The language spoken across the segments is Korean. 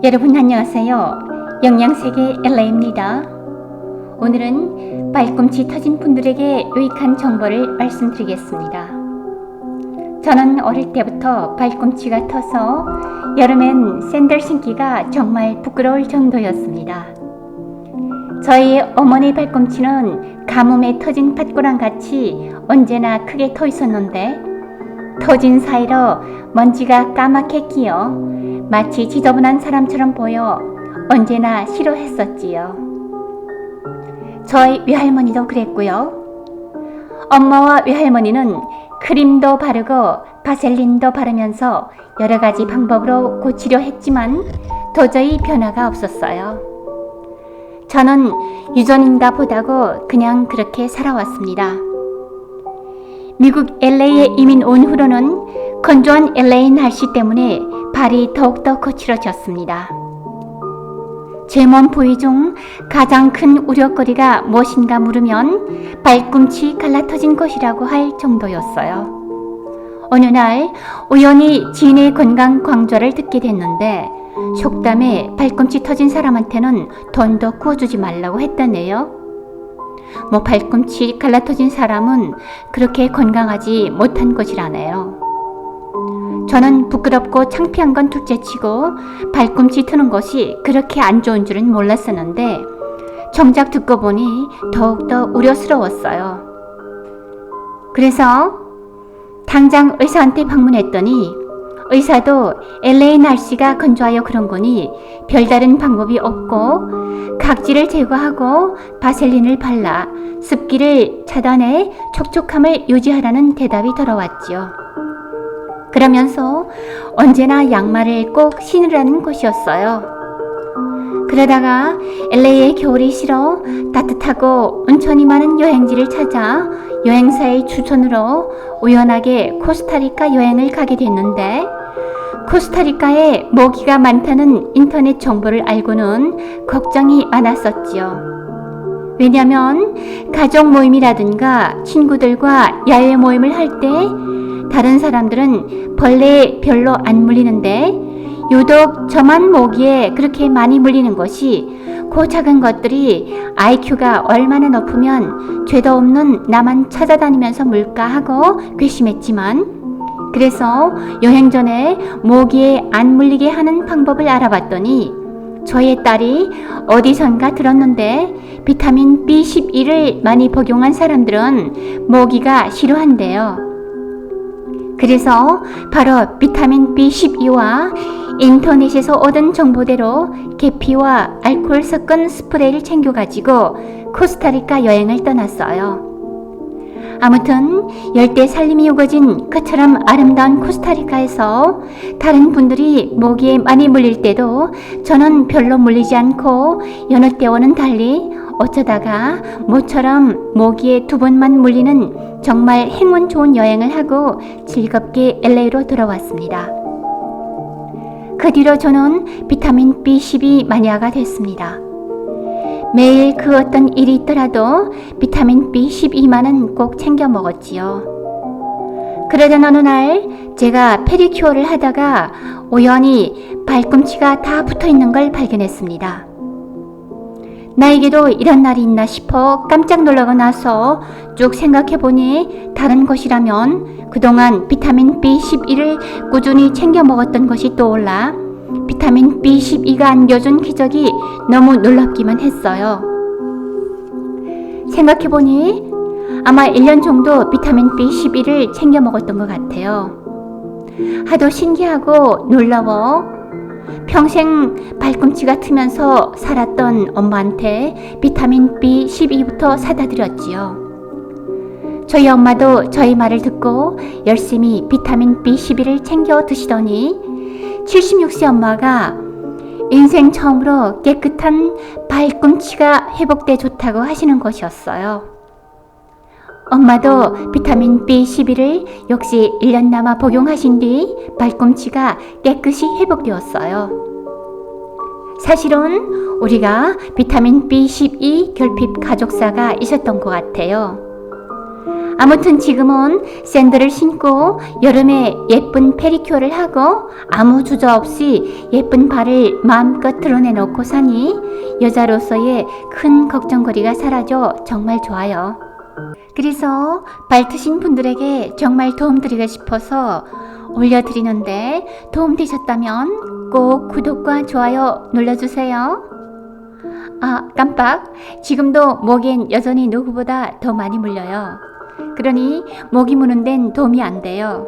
여러분 안녕하세요. 영양세계 엘라입니다. 오늘은 발꿈치 터진 분들에게 유익한 정보를 말씀드리겠습니다. 저는 어릴 때부터 발꿈치가 터서 여름엔 샌들 신기가 정말 부끄러울 정도였습니다. 저희 어머니 발꿈치는 가뭄에 터진 팥고랑 같이 언제나 크게 터 있었는데 터진 사이로 먼지가 까맣게 끼어 마치 지저분한 사람처럼 보여 언제나 싫어했었지요. 저희 외할머니도 그랬고요. 엄마와 외할머니는 크림도 바르고 바셀린도 바르면서 여러 가지 방법으로 고치려 했지만 도저히 변화가 없었어요. 저는 유전인가 보다고 그냥 그렇게 살아왔습니다. 미국 LA에 이민 온 후로는 건조한 LA 날씨 때문에 발이 더욱더 거칠어졌습니다. 제 몸 부위 중 가장 큰 우려거리가 무엇인가 물으면 발꿈치 갈라터진 것이라고 할 정도였어요. 어느 날 우연히 지인의 건강 강좌를 듣게 됐는데 속담에 발꿈치 터진 사람한테는 돈도 구워주지 말라고 했다네요. 발꿈치 갈라터진 사람은 그렇게 건강하지 못한 것이라네요. 저는 부끄럽고 창피한 건 둘째치고 발꿈치 트는 것이 그렇게 안 좋은 줄은 몰랐었는데 정작 듣고 보니 더욱더 우려스러웠어요. 그래서 당장 의사한테 방문했더니 의사도 LA 날씨가 건조하여 그런 거니 별다른 방법이 없고 각질을 제거하고 바셀린을 발라 습기를 차단해 촉촉함을 유지하라는 대답이 돌아왔지요. 그러면서 언제나 양말을 꼭 신으라는 것이었어요. 그러다가 LA의 겨울이 싫어 따뜻하고 온천이 많은 여행지를 찾아 여행사의 추천으로 우연하게 코스타리카 여행을 가게 됐는데 코스타리카에 모기가 많다는 인터넷 정보를 알고는 걱정이 많았었지요. 왜냐하면 가족 모임이라든가 친구들과 야외 모임을 할 때 다른 사람들은 벌레에 별로 안 물리는데 유독 저만 모기에 그렇게 많이 물리는 것이 그 작은 것들이 IQ가 얼마나 높으면 죄도 없는 나만 찾아다니면서 물까 하고 괘씸했지만 그래서 여행 전에 모기에 안 물리게 하는 방법을 알아봤더니 저의 딸이 어디선가 들었는데 비타민 B12를 많이 복용한 사람들은 모기가 싫어한대요. 그래서 바로 비타민 B12와 인터넷에서 얻은 정보대로 계피와 알코올 섞은 스프레이를 챙겨가지고 코스타리카 여행을 떠났어요. 아무튼 열대 산림이 우거진 그처럼 아름다운 코스타리카에서 다른 분들이 모기에 많이 물릴 때도 저는 별로 물리지 않고 여느 때와는 달리 어쩌다가 모처럼 모기에 2번만 물리는 정말 행운 좋은 여행을 하고 즐겁게 LA로 돌아왔습니다. 그 뒤로 저는 비타민 B12 마니아가 됐습니다. 매일 그 어떤 일이 있더라도 비타민 B12만은 꼭 챙겨 먹었지요. 그러던 어느 날 제가 페디큐어를 하다가 우연히 발꿈치가 다 붙어있는 걸 발견했습니다. 나에게도 이런 날이 있나 싶어 깜짝 놀라고 나서 쭉 생각해보니 다른 것이라면 그동안 비타민 B12를 꾸준히 챙겨 먹었던 것이 떠올라 비타민 B12가 안겨준 기적이 너무 놀랍기만 했어요. 생각해보니 아마 1년 정도 비타민 B12를 챙겨 먹었던 것 같아요. 하도 신기하고 놀라워 평생 발꿈치가 트면서 살았던 엄마한테 비타민 B12부터 사다 드렸지요. 저희 엄마도 저희 말을 듣고 열심히 비타민 B12를 챙겨 드시더니 76세 엄마가 인생 처음으로 깨끗한 발꿈치가 회복돼 좋다고 하시는 것이었어요. 엄마도 비타민 B12를 역시 1년 남아 복용하신 뒤 발꿈치가 깨끗이 회복되었어요. 사실은 우리가 비타민 B12 결핍 가족사가 있었던 것 같아요. 아무튼 지금은 샌들을 신고 여름에 예쁜 페디큐어를 하고 아무 주저 없이 예쁜 발을 마음껏 드러내놓고 사니 여자로서의 큰 걱정거리가 사라져 정말 좋아요. 그래서 발트신 분들에게 정말 도움드리고 싶어서 올려드리는데 도움되셨다면 꼭 구독과 좋아요 눌러주세요. 아, 깜빡. 지금도 목엔 여전히 누구보다 더 많이 물려요. 그러니 모기 무는 데는 도움이 안 돼요.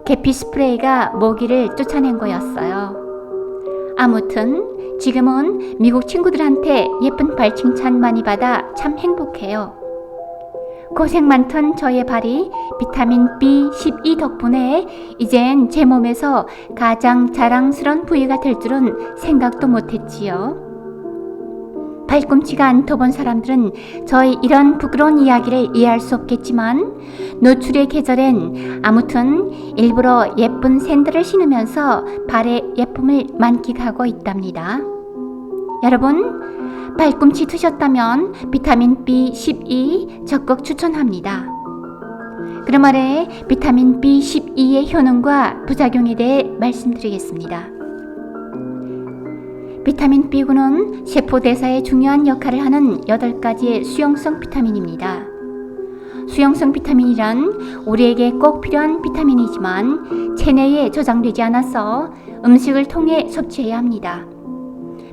계피 스프레이가 모기를 쫓아낸 거였어요. 아무튼 지금은 미국 친구들한테 예쁜 발 칭찬 많이 받아 참 행복해요. 고생 많던 저의 발이 비타민 B12 덕분에 이젠 제 몸에서 가장 자랑스러운 부위가 될 줄은 생각도 못했지요. 발꿈치가 안 터본 사람들은 저의 이런 부끄러운 이야기를 이해할 수 없겠지만 노출의 계절엔 아무튼 일부러 예쁜 샌들을 신으면서 발의 예쁨을 만끽하고 있답니다. 여러분, 발꿈치 트셨다면 비타민 B12 적극 추천합니다. 그럼 아래 비타민 B12의 효능과 부작용에 대해 말씀드리겠습니다. 비타민 B군은 세포 대사에 중요한 역할을 하는 8가지의 수용성 비타민입니다. 수용성 비타민이란 우리에게 꼭 필요한 비타민이지만 체내에 저장되지 않아서 음식을 통해 섭취해야 합니다.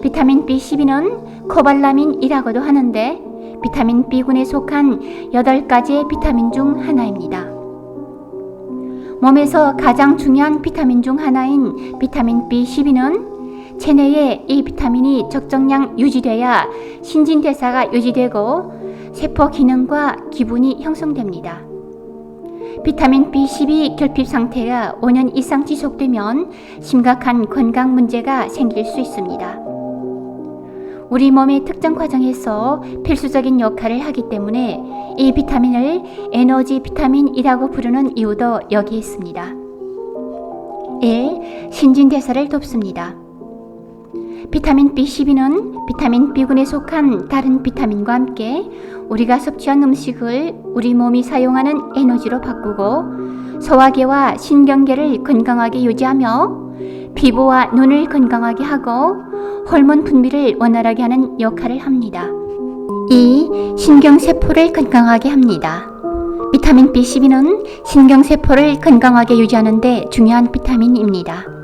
비타민 B12는 코발라민이라고도 하는데 비타민 B군에 속한 8가지의 비타민 중 하나입니다. 몸에서 가장 중요한 비타민 중 하나인 비타민 B12는 체내에 이 비타민이 적정량 유지돼야 신진대사가 유지되고 세포 기능과 기분이 형성됩니다. 비타민 B12 결핍 상태가 5년 이상 지속되면 심각한 건강 문제가 생길 수 있습니다. 우리 몸의 특정 과정에서 필수적인 역할을 하기 때문에 이 비타민을 에너지 비타민이라고 부르는 이유도 여기에 있습니다. 1. 신진대사를 돕습니다. 비타민 B12는 비타민 B군에 속한 다른 비타민과 함께 우리가 섭취한 음식을 우리 몸이 사용하는 에너지로 바꾸고 소화계와 신경계를 건강하게 유지하며 피부와 눈을 건강하게 하고 호르몬 분비를 원활하게 하는 역할을 합니다. 2. 신경세포를 건강하게 합니다. 비타민 B12는 신경세포를 건강하게 유지하는 데 중요한 비타민입니다.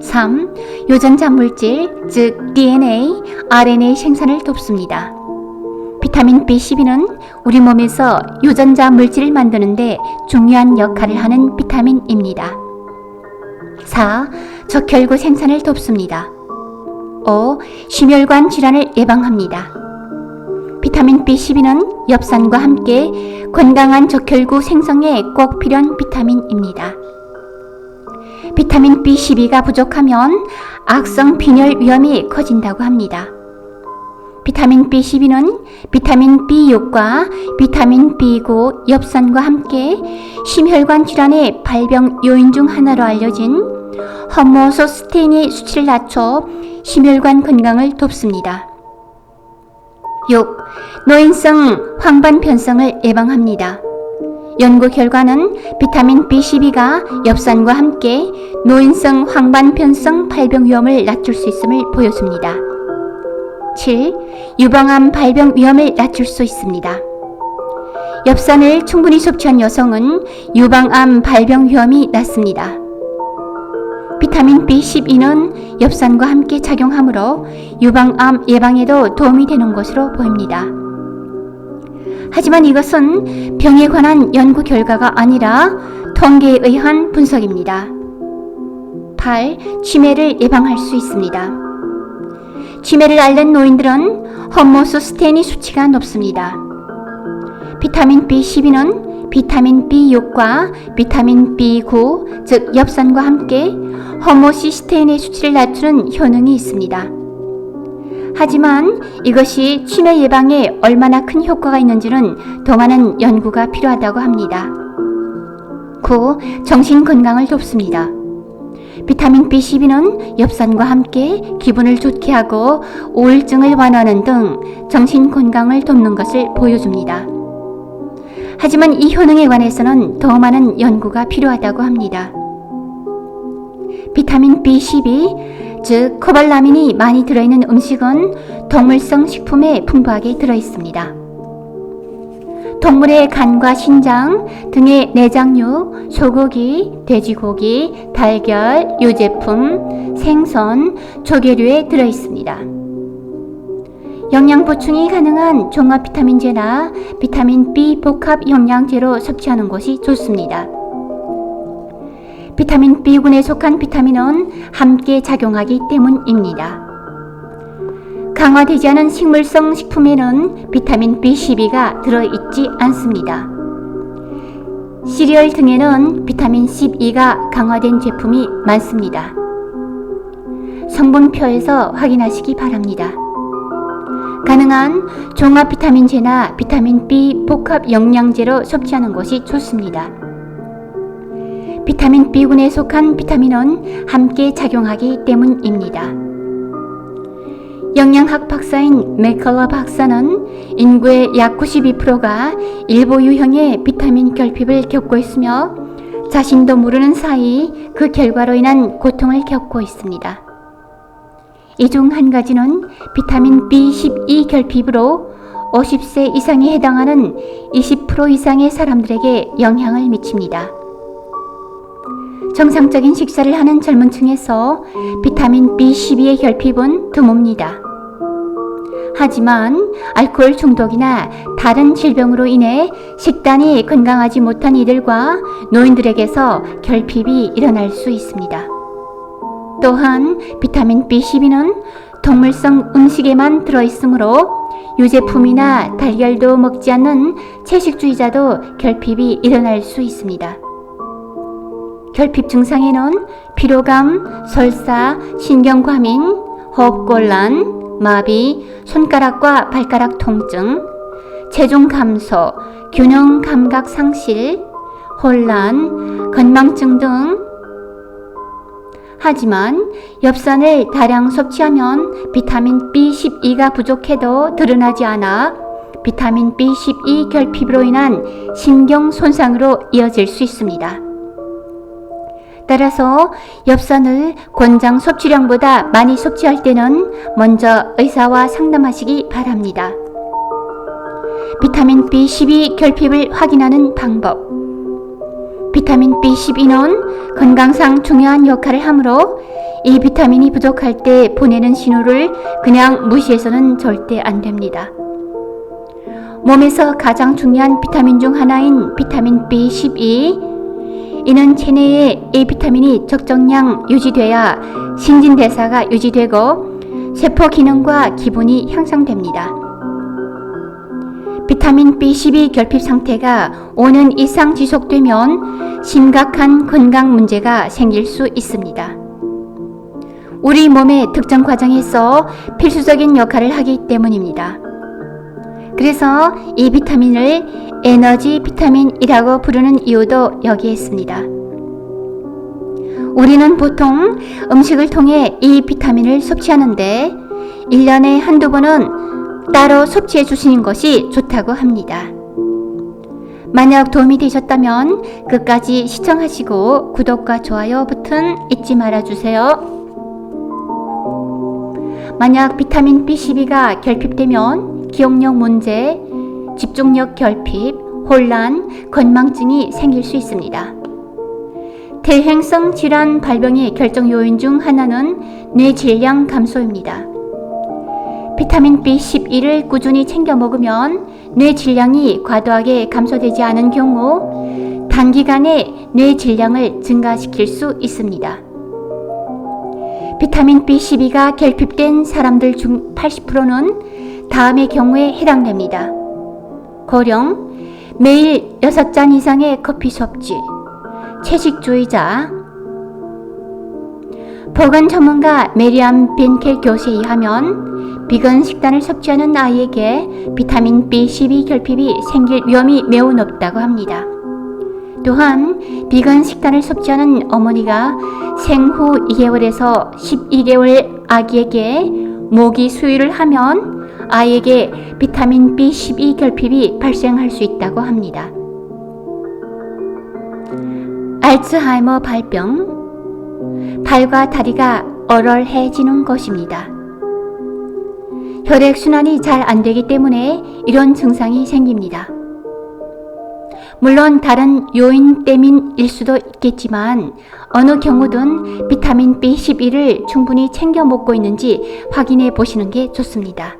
3. 유전자 물질, 즉 DNA, RNA 생산을 돕습니다. 비타민 B12는 우리 몸에서 유전자 물질을 만드는 데 중요한 역할을 하는 비타민입니다. 4. 적혈구 생산을 돕습니다. 5. 심혈관 질환을 예방합니다. 비타민 B12는 엽산과 함께 건강한 적혈구 생성에 꼭 필요한 비타민입니다. 비타민 B12가 부족하면 악성 빈혈 위험이 커진다고 합니다. 비타민 B12는 비타민 B6과 비타민 B9, 엽산과 함께 심혈관 질환의 발병 요인 중 하나로 알려진 호모소스테인의 수치를 낮춰 심혈관 건강을 돕습니다. 6. 노인성 황반변성을 예방합니다. 연구 결과는 비타민 B12가 엽산과 함께 노인성 황반변성 발병 위험을 낮출 수 있음을 보여줍니다. 7. 유방암 발병 위험을 낮출 수 있습니다. 엽산을 충분히 섭취한 여성은 유방암 발병 위험이 낮습니다. 비타민 B12는 엽산과 함께 작용하므로 유방암 예방에도 도움이 되는 것으로 보입니다. 하지만 이것은 병에 관한 연구 결과가 아니라 통계에 의한 분석입니다. 8. 치매를 예방할 수 있습니다. 치매를 앓는 노인들은 호모소스테인 수치가 높습니다. 비타민 B12는 비타민 B6과 비타민 B9, 즉 엽산과 함께 호모시스테인의 수치를 낮추는 효능이 있습니다. 하지만 이것이 치매 예방에 얼마나 큰 효과가 있는지는 더 많은 연구가 필요하다고 합니다. 9. 정신 건강을 돕습니다. 비타민 B12는 엽산과 함께 기분을 좋게 하고 우울증을 완화하는 등 정신 건강을 돕는 것을 보여줍니다. 하지만 이 효능에 관해서는 더 많은 연구가 필요하다고 합니다. 비타민 B12, 즉 코발라민이 많이 들어있는 음식은 동물성 식품에 풍부하게 들어있습니다. 동물의 간과 신장 등의 내장류, 소고기, 돼지고기, 달걀, 유제품, 생선, 조개류에 들어있습니다. 영양 보충이 가능한 종합 비타민제나 비타민 B 복합 영양제로 섭취하는 것이 좋습니다. 비타민 B군에 속한 비타민은 함께 작용하기 때문입니다. 강화되지 않은 식물성 식품에는 비타민 B12가 들어있지 않습니다. 시리얼 등에는 비타민 12가 강화된 제품이 많습니다. 성분표에서 확인하시기 바랍니다. 가능한 종합 비타민제나 비타민 B 복합 영양제로 섭취하는 것이 좋습니다. 비타민 B군에 속한 비타민은 함께 작용하기 때문입니다. 영양학 박사인 맥컬러 박사는 인구의 약 92%가 일부 유형의 비타민 결핍을 겪고 있으며 자신도 모르는 사이 그 결과로 인한 고통을 겪고 있습니다. 이 중 한 가지는 비타민 B12 결핍으로 50세 이상에 해당하는 20% 이상의 사람들에게 영향을 미칩니다. 정상적인 식사를 하는 젊은 층에서 비타민 B12의 결핍은 드뭅니다. 하지만 알코올 중독이나 다른 질병으로 인해 식단이 건강하지 못한 이들과 노인들에게서 결핍이 일어날 수 있습니다. 또한 비타민 B12는 동물성 음식에만 들어있으므로 유제품이나 달걀도 먹지 않는 채식주의자도 결핍이 일어날 수 있습니다. 결핍 증상에는 피로감, 설사, 신경과민, 호흡곤란, 마비, 손가락과 발가락 통증, 체중 감소, 균형 감각 상실, 혼란, 건망증 등. 하지만 엽산을 다량 섭취하면 비타민 B12가 부족해도 드러나지 않아 비타민 B12 결핍으로 인한 신경 손상으로 이어질 수 있습니다. 따라서 엽산을 권장 섭취량보다 많이 섭취할 때는 먼저 의사와 상담하시기 바랍니다. 비타민 B12 결핍을 확인하는 방법. 비타민 B12는 건강상 중요한 역할을 하므로 이 비타민이 부족할 때 보내는 신호를 그냥 무시해서는 절대 안 됩니다. 몸에서 가장 중요한 비타민 중 하나인 비타민 B12, 이는 체내에 이 비타민이 적정량 유지돼야 신진대사가 유지되고 세포 기능과 기분이 향상됩니다. 비타민 B12 결핍 상태가 5년 이상 지속되면 심각한 건강 문제가 생길 수 있습니다. 우리 몸의 특정 과정에서 필수적인 역할을 하기 때문입니다. 그래서 이 비타민을 에너지 비타민이라고 부르는 이유도 여기에 있습니다. 우리는 보통 음식을 통해 이 비타민을 섭취하는데 1년에 한두 번은 따로 섭취해 주시는 것이 좋다고 합니다. 만약 도움이 되셨다면 끝까지 시청하시고 구독과 좋아요 버튼 잊지 말아주세요. 만약 비타민 B12가 결핍되면 기억력 문제, 집중력 결핍, 혼란, 건망증이 생길 수 있습니다. 대행성 질환 발병의 결정 요인 중 하나는 뇌 질량 감소입니다. 비타민 B12를 꾸준히 챙겨 먹으면 뇌 질량이 과도하게 감소되지 않은 경우 단기간에 뇌 질량을 증가시킬 수 있습니다. 비타민 B12가 결핍된 사람들 중 80%는 다음의 경우에 해당됩니다. 고령, 매일 6잔 이상의 커피 섭취, 채식주의자. 보건 전문가 메리암 빈켈 교수에 의하면 비건 식단을 섭취하는 아이에게 비타민 B12 결핍이 생길 위험이 매우 높다고 합니다. 또한 비건 식단을 섭취하는 어머니가 생후 2개월에서 12개월 아기에게 모기 수유를 하면 아이에게 비타민 B12 결핍이 발생할 수 있다고 합니다. 알츠하이머 발병, 발과 다리가 얼얼해지는 것입니다. 혈액순환이 잘 안 되기 때문에 이런 증상이 생깁니다. 물론 다른 요인 때문일 수도 있겠지만 어느 경우든 비타민 B12를 충분히 챙겨 먹고 있는지 확인해 보시는 게 좋습니다.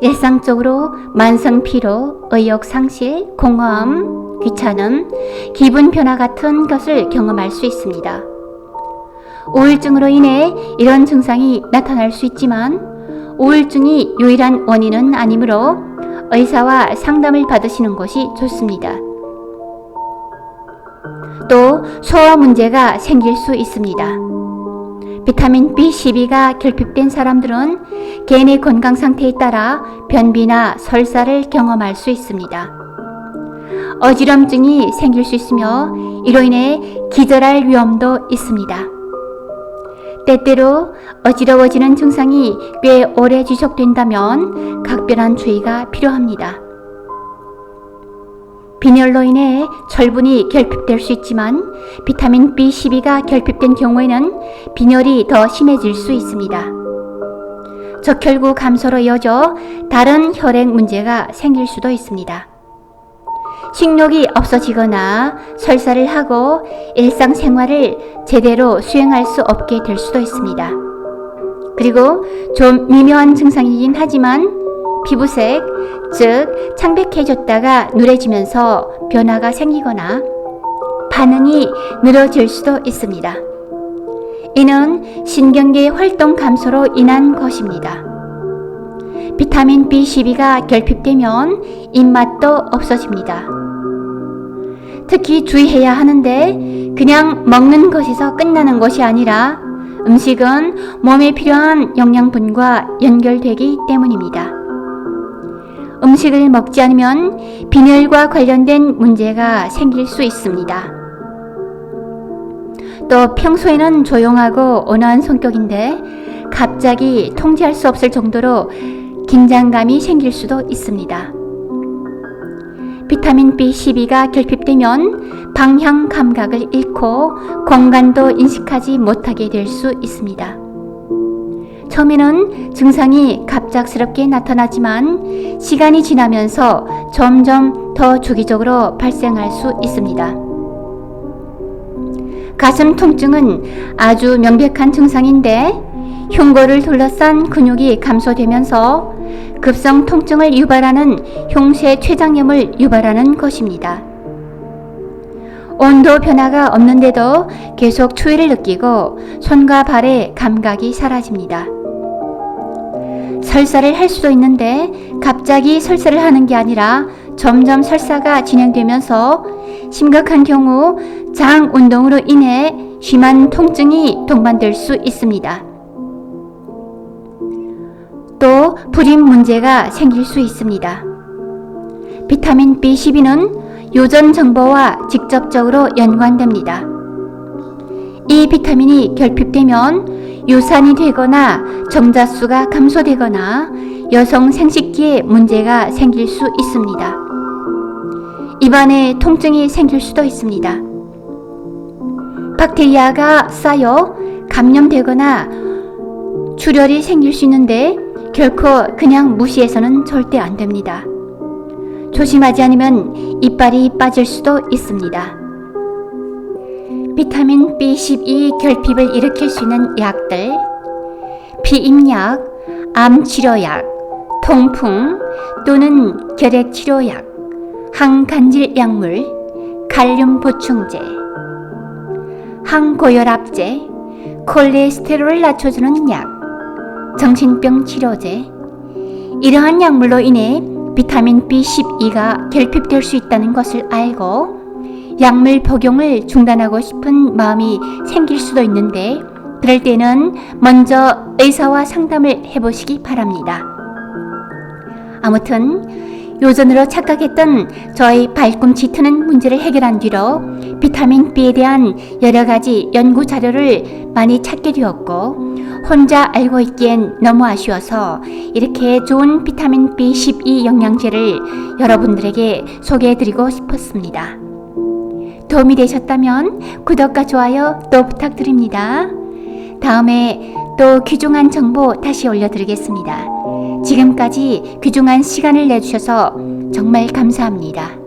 일상적으로 만성 피로, 의욕 상실, 공허함, 귀찮음, 기분 변화 같은 것을 경험할 수 있습니다. 우울증으로 인해 이런 증상이 나타날 수 있지만 우울증이 유일한 원인은 아니므로 의사와 상담을 받으시는 것이 좋습니다. 또 소화 문제가 생길 수 있습니다. 비타민 B12가 결핍된 사람들은 개인의 건강 상태에 따라 변비나 설사를 경험할 수 있습니다. 어지럼증이 생길 수 있으며 이로 인해 기절할 위험도 있습니다. 때때로 어지러워지는 증상이 꽤 오래 지속된다면 각별한 주의가 필요합니다. 빈혈로 인해 철분이 결핍될 수 있지만 비타민 B12가 결핍된 경우에는 빈혈이 더 심해질 수 있습니다. 적혈구 감소로 이어져 다른 혈액 문제가 생길 수도 있습니다. 식욕이 없어지거나 설사를 하고 일상생활을 제대로 수행할 수 없게 될 수도 있습니다. 그리고 좀 미묘한 증상이긴 하지만 피부색, 즉 창백해졌다가 누래지면서 변화가 생기거나 반응이 늘어질 수도 있습니다. 이는 신경계 활동 감소로 인한 것입니다. 비타민 B12가 결핍되면 입맛도 없어집니다. 특히 주의해야 하는데 그냥 먹는 것에서 끝나는 것이 아니라 음식은 몸에 필요한 영양분과 연결되기 때문입니다. 음식을 먹지 않으면 빈혈과 관련된 문제가 생길 수 있습니다. 또 평소에는 조용하고 온화한 성격인데 갑자기 통제할 수 없을 정도로 긴장감이 생길 수도 있습니다. 비타민 B12가 결핍되면 방향 감각을 잃고 공간도 인식하지 못하게 될 수 있습니다. 처음에는 증상이 갑작스럽게 나타나지만 시간이 지나면서 점점 더 주기적으로 발생할 수 있습니다. 가슴 통증은 아주 명백한 증상인데 흉골을 둘러싼 근육이 감소되면서 급성 통증을 유발하는 흉쇄 췌장염을 유발하는 것입니다. 온도 변화가 없는데도 계속 추위를 느끼고 손과 발의 감각이 사라집니다. 설사를 할 수도 있는데 갑자기 설사를 하는 게 아니라 점점 설사가 진행되면서 심각한 경우 장 운동으로 인해 심한 통증이 동반될 수 있습니다. 또 불임 문제가 생길 수 있습니다. 비타민 B12는 유전 정보와 직접적으로 연관됩니다. 이 비타민이 결핍되면 유산이 되거나 정자수가 감소되거나 여성 생식기에 문제가 생길 수 있습니다. 입안에 통증이 생길 수도 있습니다. 박테리아가 쌓여 감염되거나 출혈이 생길 수 있는데 결코 그냥 무시해서는 절대 안 됩니다. 조심하지 않으면 이빨이 빠질 수도 있습니다. 비타민 B12 결핍을 일으킬 수 있는 약들, 피임약, 암치료약, 통풍 또는 결핵치료약, 항간질 약물, 칼륨 보충제, 항고혈압제, 콜레스테롤을 낮춰주는 약, 정신병 치료제. 이러한 약물로 인해 비타민 B12가 결핍될 수 있다는 것을 알고 약물 복용을 중단하고 싶은 마음이 생길 수도 있는데 그럴 때는 먼저 의사와 상담을 해보시기 바랍니다. 아무튼 요전으로 착각했던 저의 발꿈치 트는 문제를 해결한 뒤로 비타민 B에 대한 여러 가지 연구 자료를 많이 찾게 되었고 혼자 알고 있기엔 너무 아쉬워서 이렇게 좋은 비타민 B12 영양제를 여러분들에게 소개해드리고 싶었습니다. 도움이 되셨다면 구독과 좋아요 또 부탁드립니다. 다음에 또 귀중한 정보 다시 올려드리겠습니다. 지금까지 귀중한 시간을 내주셔서 정말 감사합니다.